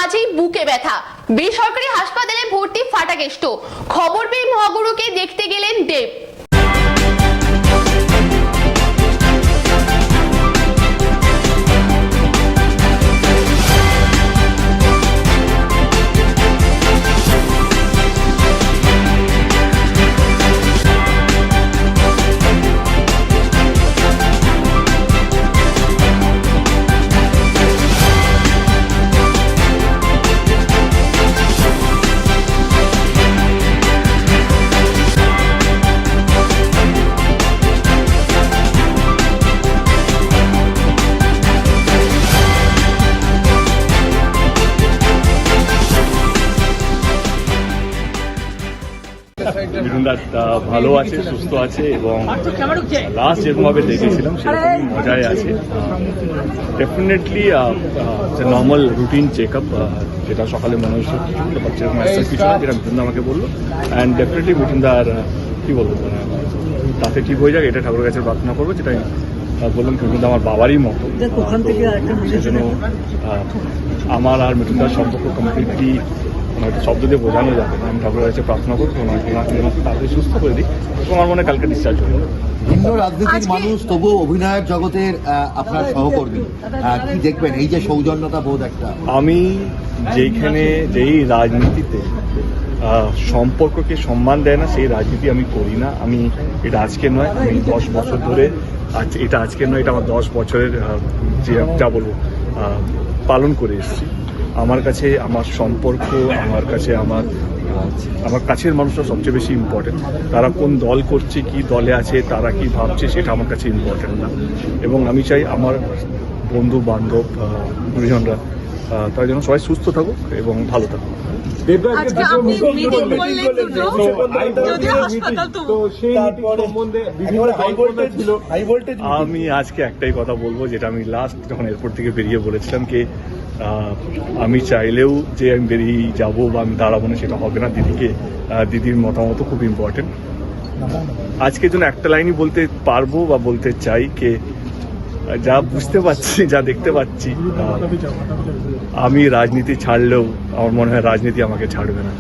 মাঝেই বুকে ব্যথা, বেসরকারি হাসপাতালে ভর্তি ফাটা কেষ্ট। খবর পেয়ে মহাগুরুকে দেখতে গেলেন দেব। মিঠুনদা ভালো আছে, সুস্থ আছে এবং লাস্ট যেরকমভাবে দেখেছিলাম সেরকমই মজায় আছে। Definitely normal routine check up, যেটা সকালে মনে হচ্ছে সেরকম কিছু না, যেটা মিঠুনদা আমাকে বললো। অ্যান্ড ডেফিনেটলি মিঠুনদার কী বলবো, তাতে ঠিক হয়ে যাক এটা ঠাকুরের কাছে প্রার্থনা করবো। যেটা বললাম মিঠুনদা আমার বাবারই মতো, সেজন্য আমার আর মিঠুনদার সম্পর্ক কমপ্লিটলি হয়তো শব্দ দিয়ে বোঝানো যাবে না। আমি ঠাকুরের কাছে প্রার্থনা করবো ওনাকে তাড়াতাড়ি সুস্থ করে দিই। আমার মনে কালকে ডিসচার্জ হয়ে যাবে। ভিন্ন রাজনীতির মানুষ তবুও অভিনয়ের জগতের আপনার সহকর্মী, কি দেখবেন এই যে সৌজন্যতা বোধ একটা? আমি যেই রাজনীতিতে সম্পর্ককে সম্মান দেয় না সেই রাজনীতি আমি করি না। আমি এটা আজকে নয়, আমি 10 বছর ধরে এটা আজকে নয়, এটা আমার 10 বছরের যে যা বলবো পালন করে এসেছি। আমার কাছে আমার সম্পর্ক, আমার কাছে আমার কাছের মানুষরা সবচেয়ে বেশি ইম্পর্টেন্ট। তারা কোন দল করছে, কি দলে আছে, তারা কি ভাবছে, সেটা আমার কাছে ইম্পর্টেন্ট না। এবং আমি চাই আমার বন্ধু বান্ধব গুরুজনরা তারা যেন সবাই সুস্থ থাকুক এবং ভালো থাকুক। আমি আজকে একটাই কথা বলবো, যেটা আমি লাস্ট যখন এয়ারপোর্ট থেকে বেরিয়ে বলেছিলাম কি আমি চাইলেও যে আমি বেরিয়ে যাবো বা আমি দাঁড়াবো না সেটা হবে না। দিদির মতামত খুব ইম্পর্টেন্ট। আজকের জন্য একটা লাইনই বলতে পারবো বা বলতে চাই কে যা বুঝতে পারছি, যা দেখতে পাচ্ছি, আমি রাজনীতি ছাড়লেও আমার মনে হয় রাজনীতি আমাকে ছাড়বে না।